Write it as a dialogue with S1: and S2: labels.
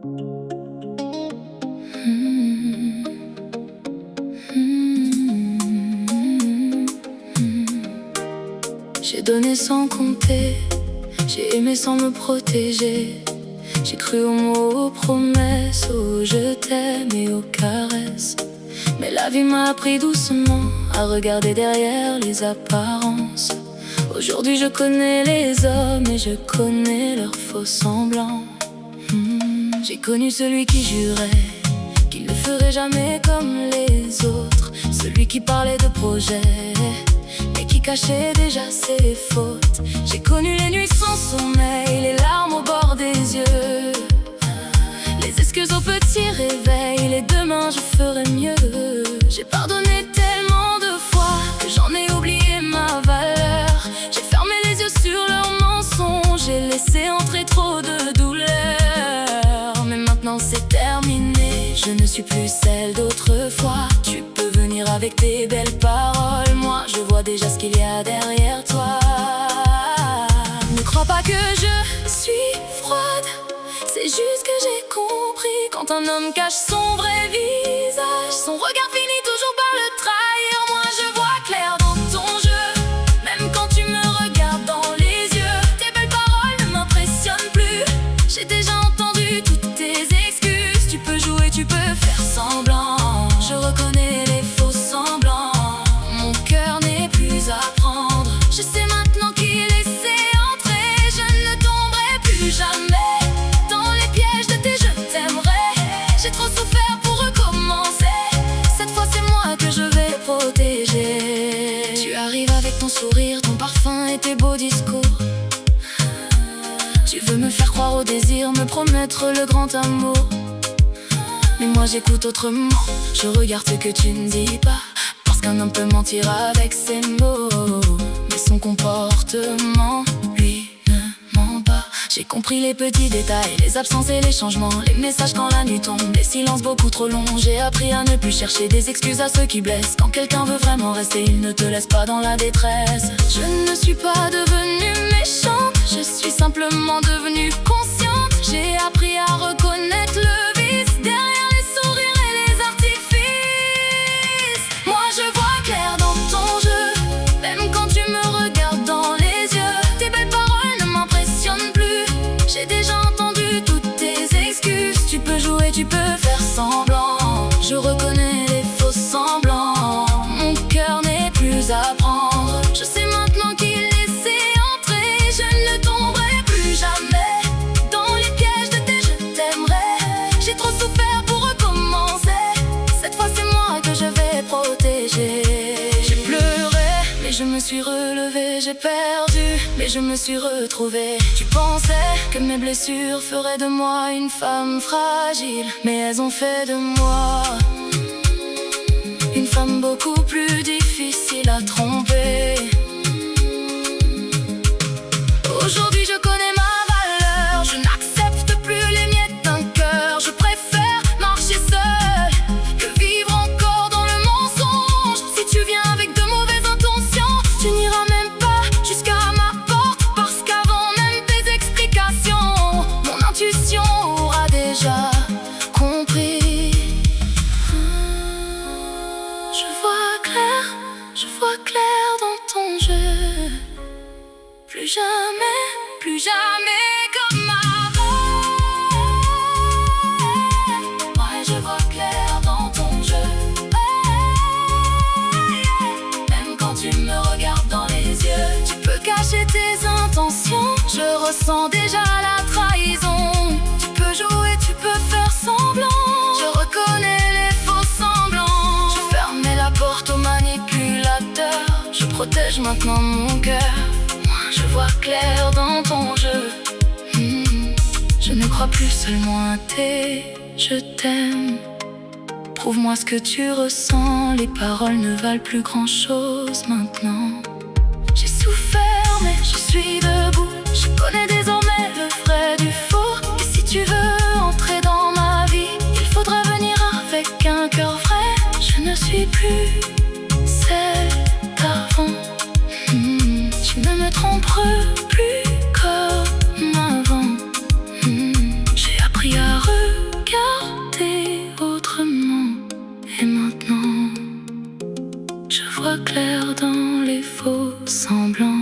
S1: Hmm. Hmm. J'ai donné sans compter, j'ai aimé sans me protéger. J'ai cru aux mots, aux promesses, aux je t'aime et aux caresses. Mais la vie m'a appris doucement à regarder derrière les apparences. Aujourd'hui je connais les hommes et je connais leurs faux semblants. J'ai connu celui qui jurait qu'il ne ferait jamais comme les autres, celui qui parlait de projets et qui cachait déjà ses fautes. J'ai connu les nuits sans sommeil, les larmes au bord des yeux, les excuses au petit réveil, les demain je ferai mieux. J'ai pardonné tellement de fois que j'en ai oublié ma valeur. J'ai fermé les yeux sur leurs mensonges, j'ai laissé entrer trop de douleur. Mais maintenant c'est terminé, je ne suis plus celle d'autrefois. Tu peux venir avec tes belles paroles, moi je vois déjà ce qu'il y a derrière toi. Ne crois pas que je suis froide, c'est juste que j'ai compris quand un homme cache son vrai visage, son regard finit toujours par le trahir. Moi je vois clair dans ton jeu, même quand tu me regardes dans les yeux. Tes belles paroles ne m'impressionnent plus, j'ai déjà entendu toutes tes excuses. Tu peux jouer, tu peux faire semblant, je reconnais les faux semblants. Mon cœur n'est plus à prendre, je sais maintenant qui laisser entrer. Je ne tomberai plus jamais dans les pièges de tes je t'aimerai. J'ai trop souffert pour recommencer, cette fois c'est moi que je vais protéger. Tu arrives avec ton sourire, ton parfum et tes beaux discours. Tu veux me faire croire au désir, me promettre le grand amour. Mais moi j'écoute autrement, je regarde ce que tu ne dis pas. Parce qu'un homme peut mentir avec ses mots, mais son comportement, lui, ne ment pas. J'ai compris les petits détails, les absences et les changements, les messages quand la nuit tombe, les silences beaucoup trop longs. J'ai appris à ne plus chercher des excuses à ceux qui blessent. Quand quelqu'un veut vraiment rester, il ne te laisse pas dans la détresse. Je ne suis pas devenue méchante, je suis simplement devenue consciente. J'ai appris à reconnaître le vice derrière les sourires et les artifices. Moi je vois clair dans ton jeu, même quand tu me regardes dans les yeux. Tes belles paroles ne m'impressionnent plus, j'ai déjà entendu toutes tes excuses. Tu peux jouer, tu peux faire semblant, je reconnais les faux semblants. Mon cœur n'est plus à prendre, je sais maintenant qui laisser entrer. Je ne tomberai plus jamais dans les pièges de tes je t'aimerai. J'ai trop souffert pour recommencer, cette fois c'est moi que je vais protéger. J'ai pleuré, mais je me suis relevée. J'ai perdu, mais je me suis retrouvée. Tu pensais que mes blessures feraient de moi une femme fragile, mais elles ont fait de moi une femme beaucoup plus difficile à tromper. Aujourd'hui je connais ma valeur, je n'accepte plus les miettes d'un cœur. Je préfère marcher seule que vivre encore dans le mensonge. Si tu viens avec de mauvaises intentions, tu n'iras même pas jusqu'à ma porte, parce qu'avant même tes explications, mon intuition aura déjà compris. Je vois clair dans ton jeu. Plus jamais comme avant. Ouais, je vois clair dans ton jeu. Même quand tu me regardes dans les yeux, tu peux cacher tes intentions. Je ressens déjà la trahison. Tu peux jouer, tu peux faire semblant, je reconnais les faux semblants. Je fermais la porte aux manipulateurs, je protège maintenant mon cœur. Moi je vois clair dans ton jeu. Je ne crois plus seulement à tes je t'aime. Prouve-moi ce que tu ressens, les paroles ne valent plus grand chose maintenant. J'ai souffert mais je suis debout, je connais désormais le vrai du faux. Et si tu veux entrer dans ma vie, il faudra venir avec un cœur vrai. Je ne suis plus celle d'avant. Tu ne me tromperas plus comme avant. J'ai appris à fois clair dans les faux semblants.